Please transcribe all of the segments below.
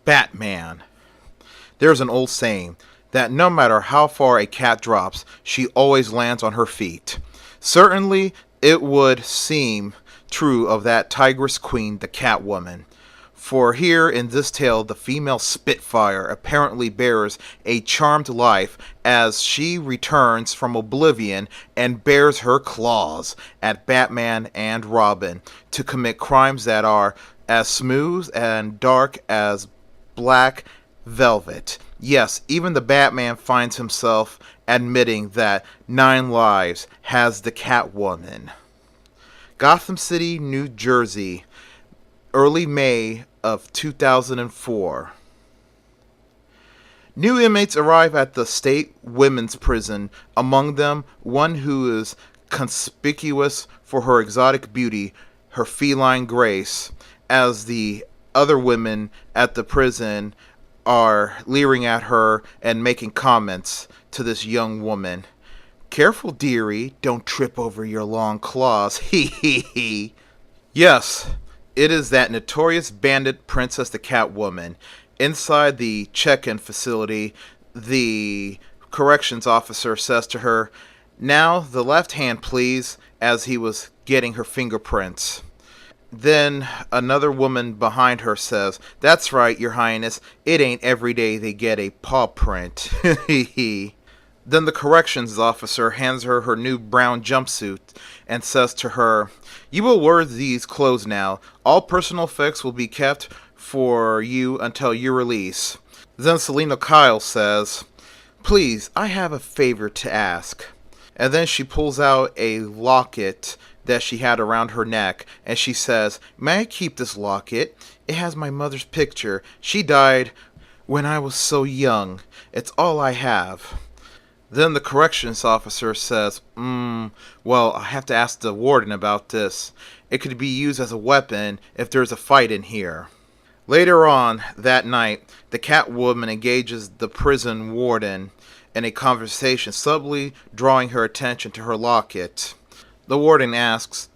Batman. There's an old saying that no matter how far a cat drops, she always lands on her feet. Certainly, it would seem true of that tigress queen, the Catwoman. For here in this tale, the female Spitfire apparently bears a charmed life as she returns from oblivion and bares her claws at Batman and Robin to commit crimes that are as smooth and dark as black velvet. Yes, even the Batman finds himself admitting that 9 lives has the Catwoman. Gotham City, New Jersey, early May of 2004. New inmates arrive at the state women's prison, among them one who is conspicuous for her exotic beauty, her feline grace, as the other women at the prison are leering at her and making comments to this young woman. "Careful, dearie, don't trip over your long claws, hee hee hee." Yes, it is that notorious bandit Princess the Catwoman. Inside the check-in facility, the corrections officer says to her, "Now the left hand, please," as he was getting her fingerprints. Then another woman behind her says, "That's right, Your Highness, it ain't every day they get a paw print." Then the corrections officer hands her her new brown jumpsuit and says to her, "You will wear these clothes now. All personal effects will be kept for you until your release." Then Selina Kyle says, "Please, I have a favor to ask." And then she pulls out a locket that she had around her neck, and she says, "May I keep this locket? It has my mother's picture. She died when I was so young. It's all I have." Then the corrections officer says, well, I have to ask the warden about this. It could be used as a weapon if there's a fight in here." Later on that night, the Catwoman engages the prison warden in a conversation, subtly drawing her attention to her locket. The warden asks,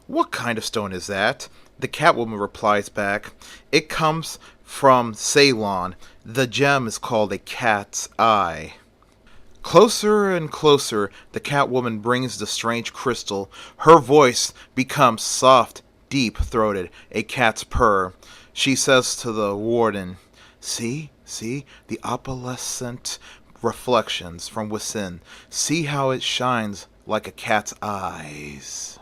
"What kind of stone is that?" The Catwoman replies back, "It comes from Ceylon. The gem is called a cat's eye." Closer and closer, the Catwoman brings the strange crystal. Her voice becomes soft, deep-throated, a cat's purr. She says to the warden, see, the opalescent reflections from within. See how it shines like a cat's eyes."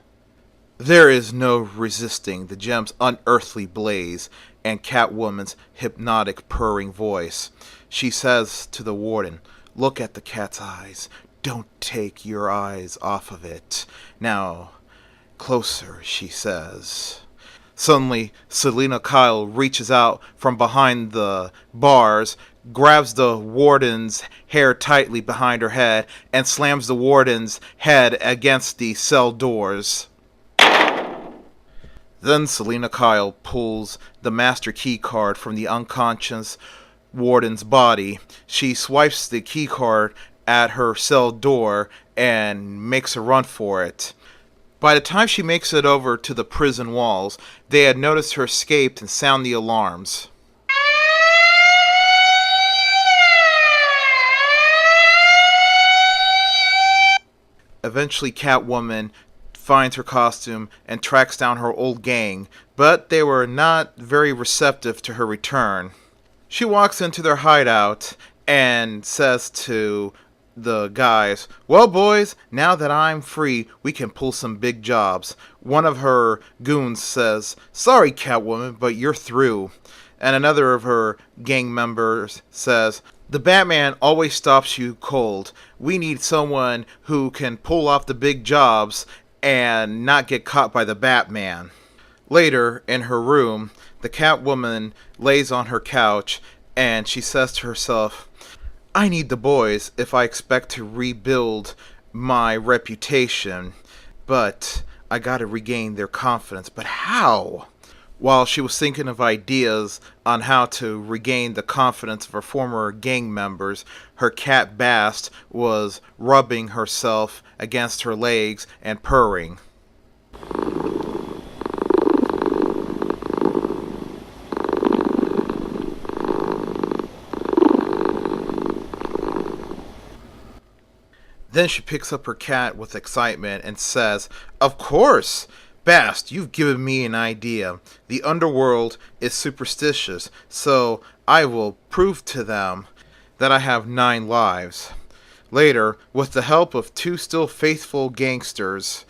There is no resisting the gem's unearthly blaze and Catwoman's hypnotic purring voice. She says to the warden, "Look at the cat's eyes. Don't take your eyes off of it. Now, closer," she says. Suddenly, Selina Kyle reaches out from behind the bars, grabs the warden's hair tightly behind her head, and slams the warden's head against the cell doors. Then Selina Kyle pulls the master key card from the unconscious warden's body. She swipes the key card at her cell door and makes a run for it. By the time she makes it over to the prison walls, they had noticed her escape and sound the alarms. Eventually, Catwoman finds her costume and tracks down her old gang, but they were not very receptive to her return. She walks into their hideout and says to the guys, "Well, boys, now that I'm free, we can pull some big jobs." One of her goons says, "Sorry, Catwoman, but you're through." And another of her gang members says, "The Batman always stops you cold. We need someone who can pull off the big jobs and not get caught by the Batman." Later, in her room, the Catwoman lays on her couch and she says to herself, "I need the boys if I expect to rebuild my reputation, but I gotta regain their confidence. But how? While she was thinking of ideas on how to regain the confidence of her former gang members, her cat Bast was rubbing herself against her legs and purring. Then she picks up her cat with excitement and says, "Of course! Bast, you've given me an idea. The underworld is superstitious, so I will prove to them that I have 9 lives." Later, with the help of 2 still faithful gangsters,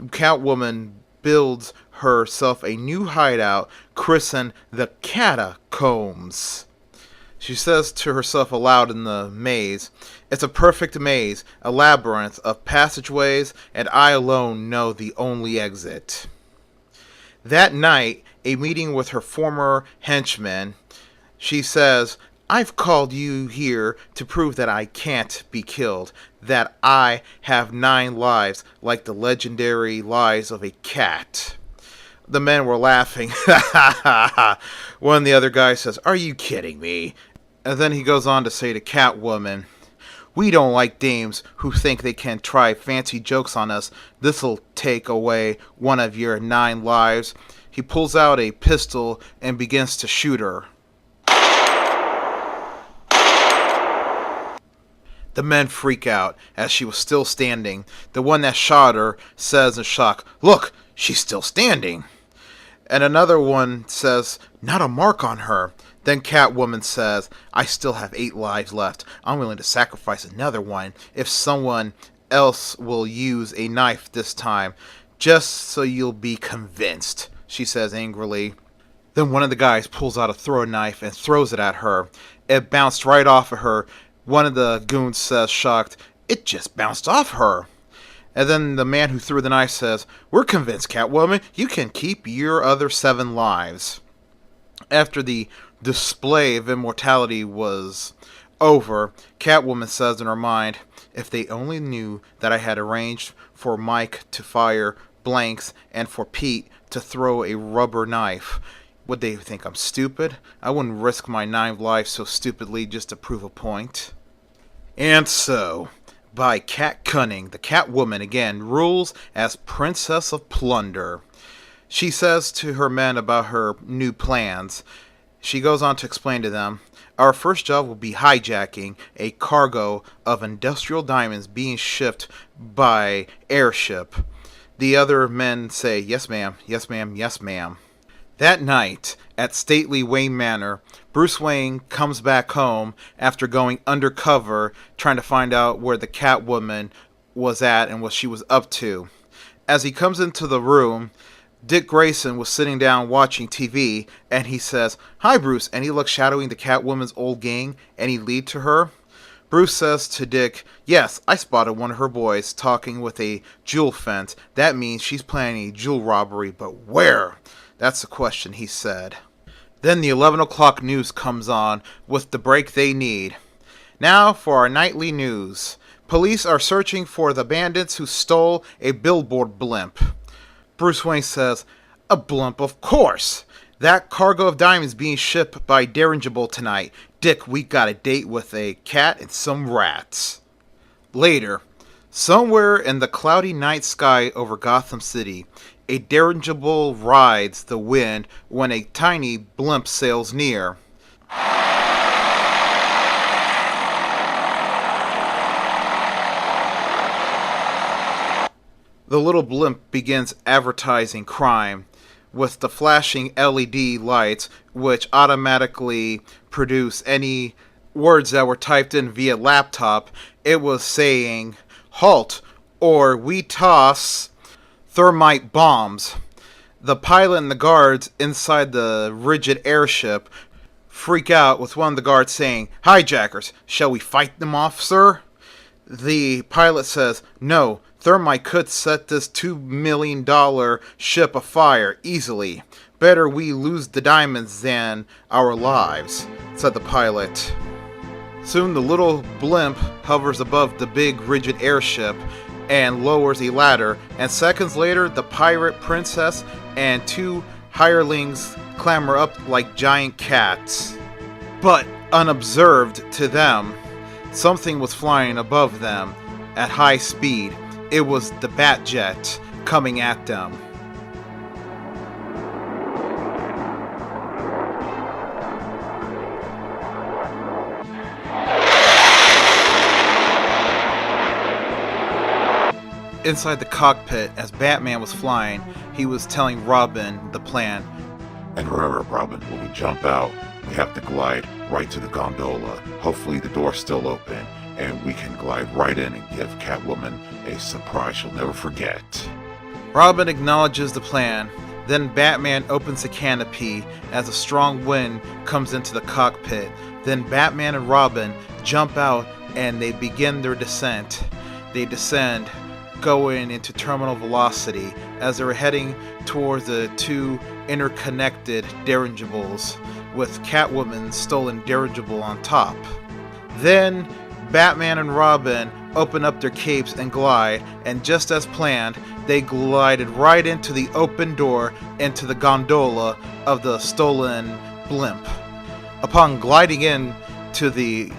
Catwoman builds herself a new hideout christened the Catacombs. She says to herself aloud in the maze, "It's a perfect maze, a labyrinth of passageways, and I alone know the only exit." That night, a meeting with her former henchmen, she says, "I've called you here to prove that I can't be killed, that I have 9 lives like the legendary lives of a cat." The men were laughing. One of the other guys says, "Are you kidding me?" And then he goes on to say to Catwoman, "We don't like dames who think they can try fancy jokes on us. This'll take away one of your 9 lives." He pulls out a pistol and begins to shoot her. The men freak out as she was still standing. The one that shot her says in shock, "Look, she's still standing." And another one says, "Not a mark on her." Then Catwoman says, "I still have 8 lives left. I'm willing to sacrifice another one if someone else will use a knife this time, just so you'll be convinced," she says angrily. Then one of the guys pulls out a throwing knife and throws it at her. It bounced right off of her. One of the goons says, shocked, "It just bounced off her." And then the man who threw the knife says, "We're convinced, Catwoman. You can keep your other 7 lives." After the display of immortality was over, Catwoman says in her mind, "If they only knew that I had arranged for Mike to fire blanks and for Pete to throw a rubber knife, would they think I'm stupid? I wouldn't risk my 9 lives so stupidly just to prove a point." And so, by cat cunning, the Catwoman again rules as Princess of Plunder. She says to her men about her new plans. She goes on to explain to them, "Our first job will be hijacking a cargo of industrial diamonds being shipped by airship." The other men say, "Yes, ma'am, yes, ma'am, yes, ma'am." That night, at stately Wayne Manor, Bruce Wayne comes back home after going undercover trying to find out where the Catwoman was at and what she was up to. As he comes into the room, Dick Grayson was sitting down watching TV, and he says, "Hi, Bruce," and he looks shadowing the Catwoman's old gang, any lead to her? Bruce says to Dick, "Yes, I spotted one of her boys talking with a jewel fence. That means she's planning a jewel robbery, but where? That's the question," he said. Then the 11 o'clock news comes on with the break they need. Now for our nightly news. Police are searching for the bandits who stole a billboard blimp. Bruce Wayne says, "A blimp, of course. That cargo of diamonds being shipped by Dirigible tonight. Dick, we got a date with a cat and some rats." Later, somewhere in the cloudy night sky over Gotham City, a dirigible rides the wind when a tiny blimp sails near. The little blimp begins advertising crime with the flashing LED lights, which automatically produce any words that were typed in via laptop. It was saying, "Halt, or we toss thermite bombs." The pilot and the guards inside the rigid airship freak out with one of the guards saying, "Hijackers, shall we fight them off, sir?" The pilot says, "No, thermite could set this $2 million ship afire easily. Better we lose the diamonds than our lives," said the pilot. Soon the little blimp hovers above the big rigid airship and lowers a ladder, and seconds later the pirate princess and two hirelings clamber up like giant cats. But unobserved to them, something was flying above them at high speed. It was the Batjet coming at them. Inside the cockpit, as Batman was flying, he was telling Robin the plan. And remember, Robin, when we jump out, we have to glide right to the gondola. Hopefully the door's still open, and we can glide right in and give Catwoman a surprise she'll never forget. Robin acknowledges the plan. Then Batman opens the canopy as a strong wind comes into the cockpit. Then Batman and Robin jump out and they begin their descent. They descend, going into terminal velocity as they're heading towards the two interconnected dirigibles with Catwoman's stolen dirigible on top. Then Batman and Robin open up their capes and glide, and just as planned, they glided right into the open door into the gondola of the stolen blimp. Upon gliding in to the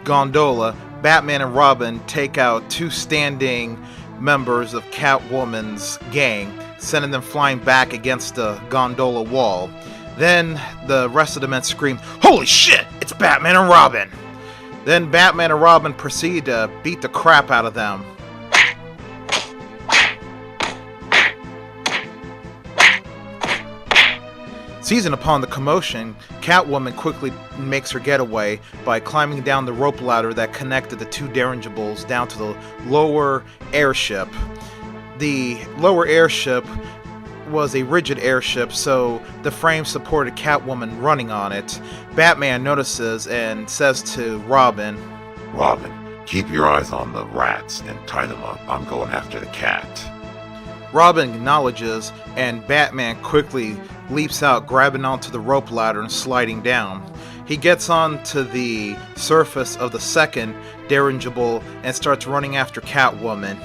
gondola, Batman and Robin take out two standing members of Catwoman's gang, sending them flying back against the gondola wall. Then the rest of the men scream, "Holy shit, it's Batman and Robin!" Then Batman and Robin proceed to beat the crap out of them. Seizing upon the commotion, Catwoman quickly makes her getaway by climbing down the rope ladder that connected the two dirigibles down to the lower airship. The lower airship was a rigid airship, so the frame supported Catwoman running on it. Batman notices and says to Robin, "Robin, keep your eyes on the rats and tie them up. I'm going after the cat." Robin acknowledges, and Batman quickly leaps out, grabbing onto the rope ladder and sliding down. He gets onto the surface of the second dirigible and starts running after Catwoman.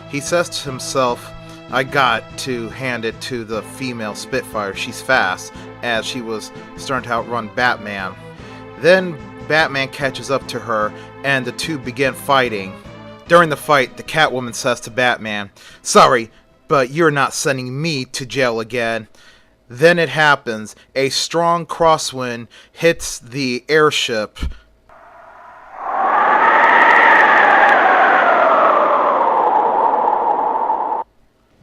He says to himself, "I got to hand it to the female Spitfire. She's fast," as she was starting to outrun Batman. Then Batman catches up to her, and the two begin fighting. During the fight, the Catwoman says to Batman, "Sorry, but you're not sending me to jail again." Then it happens. A strong crosswind hits the airship.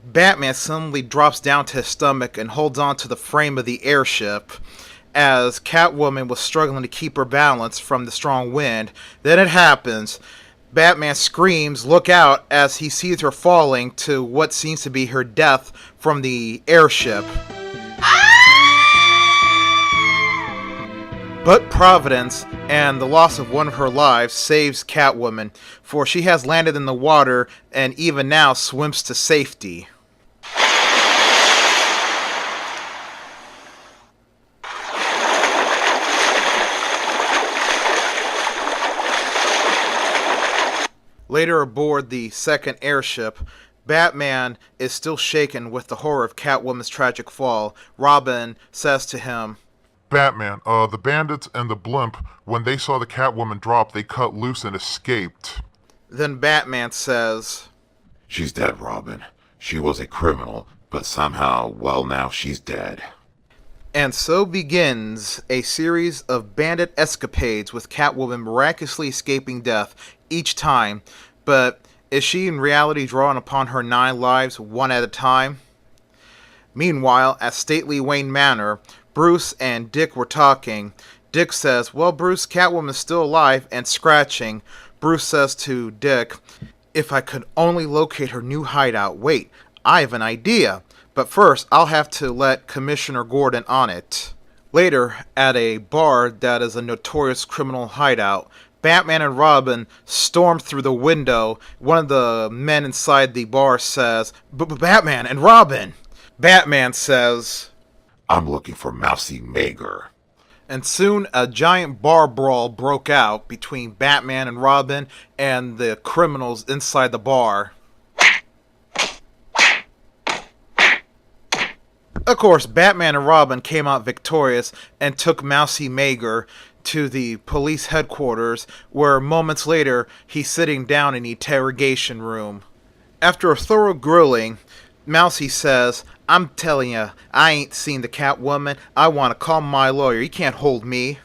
Batman suddenly drops down to his stomach and holds on to the frame of the airship as Catwoman was struggling to keep her balance from the strong wind. Then it happens. Batman screams, "Look out," as he sees her falling to what seems to be her death from the airship. But Providence and the loss of one of her lives saves Catwoman, for she has landed in the water and even now swims to safety. Later aboard the second airship, Batman is still shaken with the horror of Catwoman's tragic fall. Robin says to him, "Batman, the bandits and the blimp, when they saw the Catwoman drop, they cut loose and escaped." Then Batman says, "She's dead, Robin. She was a criminal, but somehow, well, now she's dead." And so begins a series of bandit escapades with Catwoman miraculously escaping death each time. But is she in reality drawing upon her 9 lives one at a time? Meanwhile, at stately Wayne Manor, Bruce and Dick were talking. Dick says, "Well, Bruce, Catwoman's still alive and scratching." Bruce says to Dick, "If I could only locate her new hideout. Wait, I have an idea. But first, I'll have to let Commissioner Gordon on it." Later, at a bar that is a notorious criminal hideout, Batman and Robin storm through the window. One of the men inside the bar says, "Batman and Robin!" Batman says, "I'm looking for Mousy Mager." And soon a giant bar brawl broke out between Batman and Robin and the criminals inside the bar. Of course, Batman and Robin came out victorious and took Mousy Mager to the police headquarters, where moments later he's sitting down in the interrogation room. After a thorough grilling, Mousy says, "I'm telling ya, I ain't seen the Catwoman. I want to call my lawyer. He can't hold me."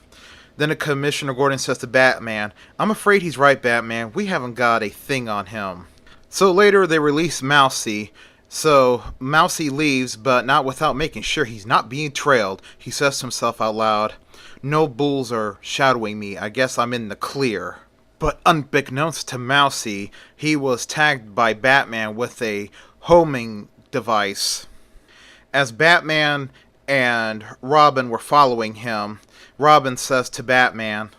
Then the Commissioner Gordon says to Batman, "I'm afraid he's right, Batman. We haven't got a thing on him." So later they release Mousy. So Mousy leaves, but not without making sure he's not being trailed. He says to himself out loud, "No bulls are shadowing me. I guess I'm in the clear." But unbeknownst to Mousy, he was tagged by Batman with a homing device. As Batman and Robin were following him, Robin says to Batman,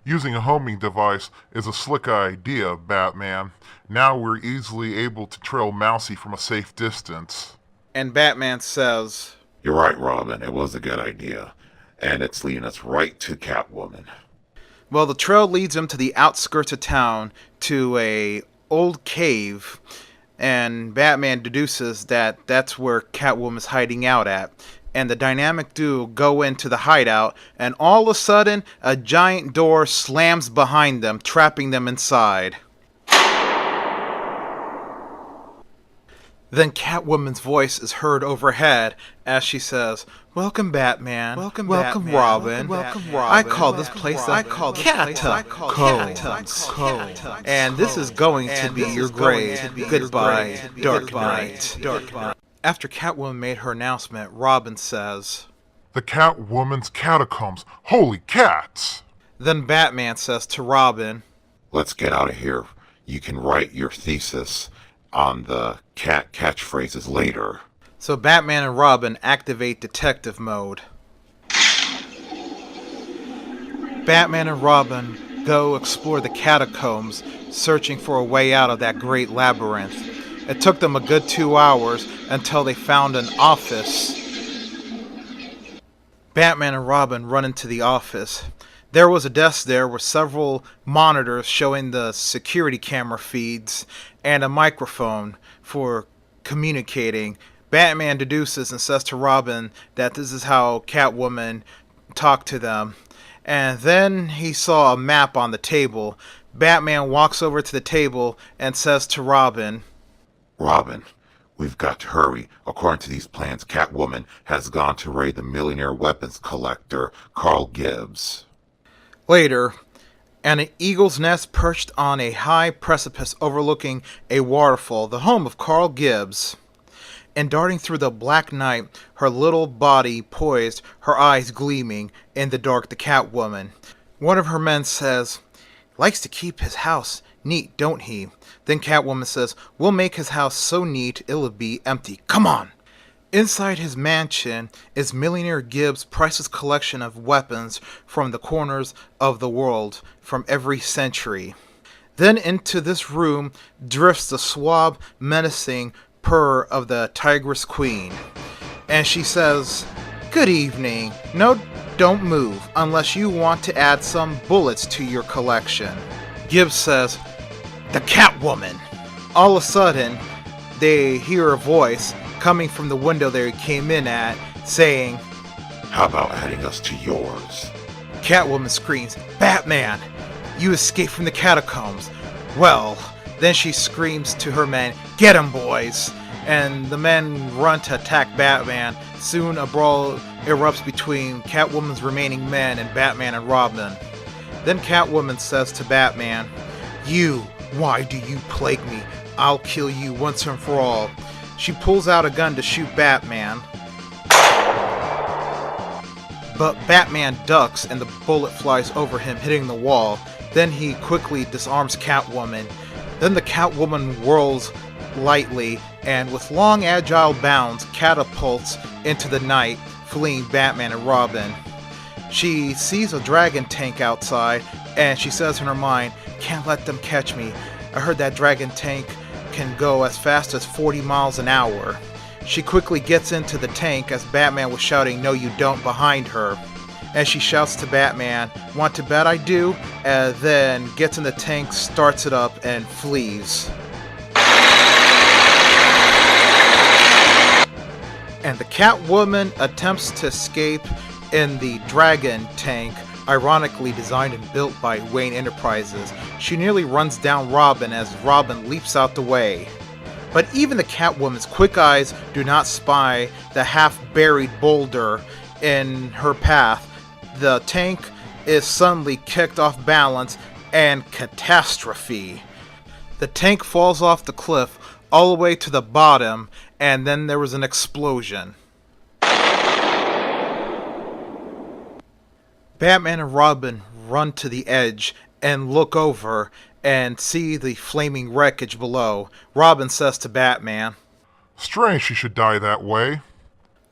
Using a homing device is a slick idea, Batman. Now we're easily able to trail Mousy from a safe distance. and Batman says, You're right, Robin. It was a good idea. And it's leading us right to Catwoman. well, the trail leads him to the outskirts of town to a old cave, and Batman deduces that that's where Catwoman's hiding out at. And the dynamic duo go into the hideout, and all of a sudden, a giant door slams behind them, trapping them inside. Then Catwoman's voice is heard overhead as she says, "Welcome, Batman. Welcome, Robin. Welcome, Robin. I call this place Catums Cove. And this is going to be your grave. Goodbye, Dark Knight." After Catwoman made her announcement, Robin says, The Catwoman's catacombs. Holy cats! Then Batman says to Robin, Let's get out of here. You can write your thesis on the cat catchphrases later. So Batman and Robin activate detective mode. Batman and Robin go explore the catacombs, searching for a way out of that great labyrinth. It took them a good 2 hours until they found an office. Batman and Robin run into the office. There was a desk there with several monitors showing the security camera feeds and a microphone for communicating. Batman deduces and says to Robin that this is how Catwoman talked to them. And then he saw a map on the table. Batman walks over to the table and says to Robin, Robin, we've got to hurry. According to these plans, Catwoman has gone to raid the millionaire weapons collector, Carl Gibbs. Later, an eagle's nest perched on a high precipice overlooking a waterfall, the home of Carl Gibbs. And darting through the black night, her little body poised, her eyes gleaming in the dark, the Catwoman. One of her men says, "Likes to keep his house neat, don't he?" Then Catwoman says, "We'll make his house so neat it'll be empty. Come on!" Inside his mansion is millionaire Gibbs' priceless collection of weapons from the corners of the world from every century. Then into this room drifts the suave, menacing purr of the Tigress Queen. And she says, "Good evening. No, don't move unless you want to add some bullets to your collection." Gibbs says, "The Catwoman." All of a sudden, they hear a voice coming from the window they came in at, saying, How about adding us to yours? Catwoman screams, "Batman, you escaped from the catacombs." Well, then she screams to her men, "Get 'em, boys!" And the men run to attack Batman. Soon a brawl erupts between Catwoman's remaining men and Batman and Robin. Then Catwoman says to Batman, Why do you plague me? I'll kill you once and for all." She pulls out a gun to shoot Batman. But Batman ducks and the bullet flies over him, hitting the wall. Then he quickly disarms Catwoman. Then the Catwoman whirls lightly and with long agile bounds catapults into the night, fleeing Batman and Robin. She sees a dragon tank outside and she says in her mind, "Can't let them catch me. I heard that dragon tank can go as fast as 40 miles an hour." She quickly gets into the tank as Batman was shouting, "No you don't," behind her. and she shouts to Batman, "Want to bet I do?" and then gets in the tank, starts it up, and flees. And the Catwoman attempts to escape in the Dragon tank, ironically designed and built by Wayne Enterprises. She nearly runs down Robin as Robin leaps out the way. But even the Catwoman's quick eyes do not spy the half-buried boulder in her path. The tank is suddenly kicked off balance and catastrophe. The tank falls off the cliff all the way to the bottom, and then there was an explosion. Batman and Robin run to the edge and look over and see the flaming wreckage below. Robin says to Batman, Strange she should die that way.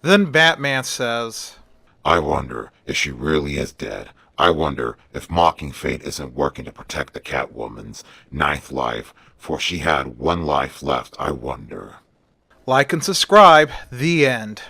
Then Batman says, I wonder if she really is dead. I wonder if mocking fate isn't working to protect the Catwoman's 9th life, for she had 1 life left, I wonder. Like and subscribe. The end.